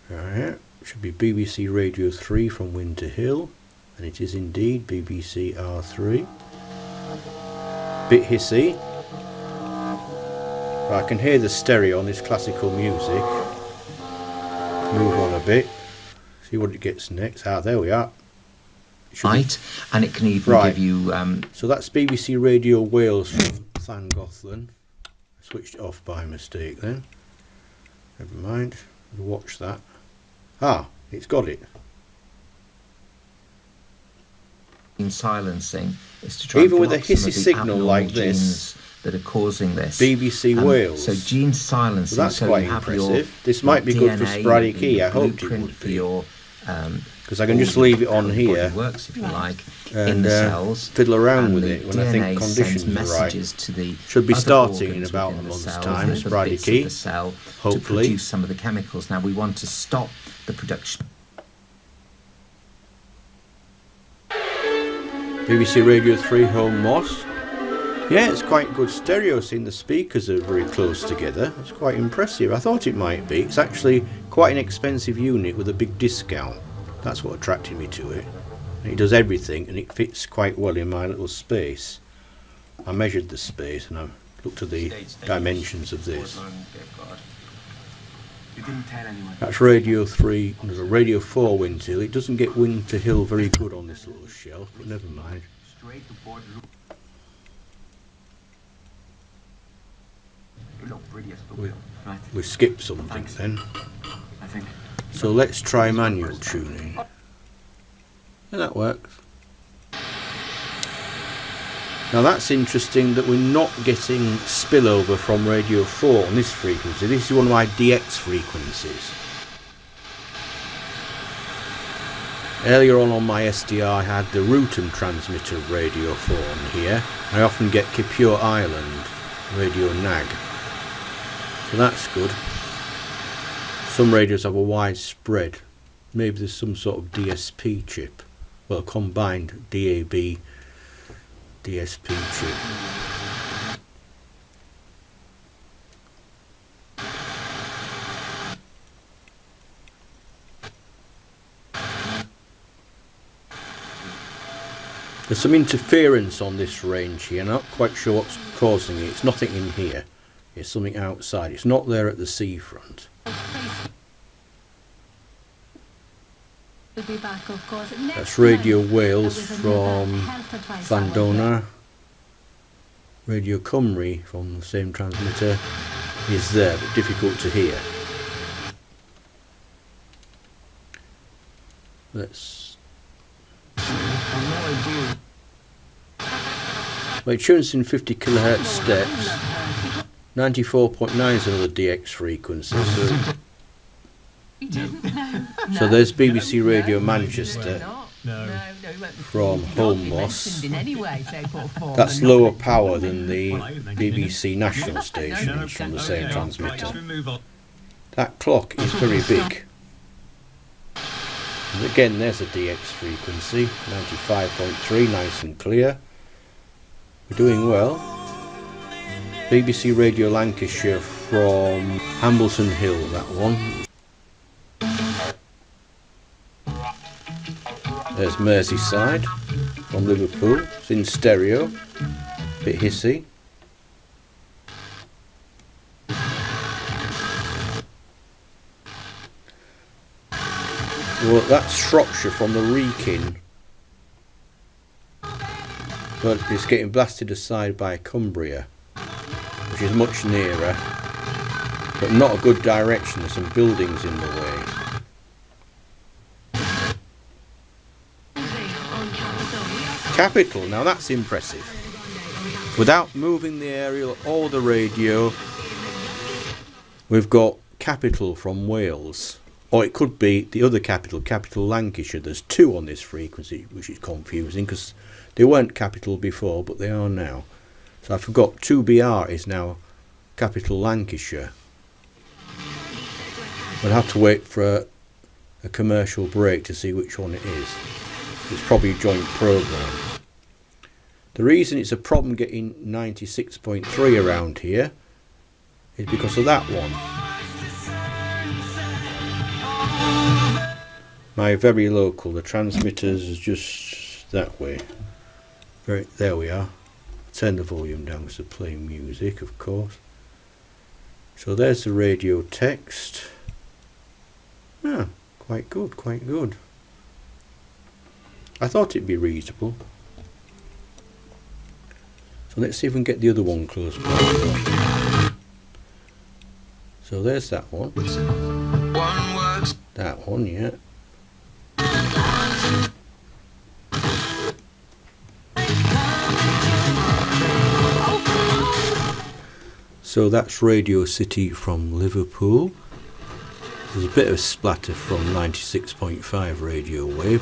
Right, should be BBC Radio 3 from Winter Hill, and it is indeed BBC R3. Bit hissy, but I can hear the stereo on this classical music. Move on a bit, see what it gets next. Ah, there we are. Right, and it can even give you... So that's BBC Radio Wales from Llangollen. Switched it off by mistake then. Never mind, we'll watch that. Ah, it's got it. In silencing is to try even with a hissy signal like this that are causing this. BBC Wales. So gene silencing. So that's quite impressive. This might be good for sporadic E. I hoped it would be. Because I can just leave it on here works, if you like, and in the cells, fiddle around with it when I think DNA conditions sends are right. To the should be starting in organs about a within the month's cell, time, the sporadic bits of E, the cell, hopefully. To produce some of the chemicals. Now we want to stop the production. BBC Radio 3 Home Moss. Yeah, it's quite good stereo, seeing the speakers are very close together. It's quite impressive. I thought it might be. It's actually quite an expensive unit with a big discount. That's what attracted me to it. And it does everything, and it fits quite well in my little space. I measured the space and I looked at the dimensions of this. That's Radio 3, there's a Radio 4 Winter Hill. It doesn't get Winter Hill very good on this little shelf, but never mind. We skipped something then. So let's try manual tuning. And that works. Now that's interesting that we're not getting spillover from Radio 4 on this frequency. This is one of my DX frequencies. Earlier on my SDR I had the Rutan transmitter of Radio 4 on here. I often get Kipure Island Radio NAG. So that's good. Some radios have a wide spread. Maybe there's some sort of DSP chip. Well, combined DAB DSP chip. There's some interference on this range here. I'm not quite sure what's causing it. It's nothing in here. It's something outside. It's not there at the seafront. That's Radio Wales from Llandona. Radio Cymru from the same transmitter is there, but difficult to hear. Let's. Well, it tunes in 50 kHz steps. 94.9 is another DX frequency. So there's BBC Radio Manchester from Home Moss. That's lower power than the BBC national station, it's from the same transmitter. That clock is very big. And again, there's a DX frequency, 95.3, nice and clear. We're doing well. BBC Radio Lancashire from Hambleton Hill, that one. There's Merseyside from Liverpool. It's in stereo, bit hissy. Well, that's Shropshire from the Wrekin, but it's getting blasted aside by Cumbria, which is much nearer, but not a good direction. There's some buildings in the way. Capital, now that's impressive. Without moving the aerial or the radio, we've got Capital from Wales. Or it could be the other Capital, Capital Lancashire. There's two on this frequency, which is confusing because they weren't Capital before, but they are now. So I forgot 2BR is now Capital Lancashire. We'll have to wait for a commercial break to see which one it is. It's probably a joint program. The reason it's a problem getting 96.3 around here is because of that one. My very local, the transmitters is just that way. Right, there we are. Turn the volume down to play music, of course. So there's the radio text. Ah, quite good, quite good. I thought it'd be readable. So let's see if we can get the other one close by. So there's that one. That one, yeah. So that's Radio City from Liverpool. There's a bit of splatter from 96.5 radio wave.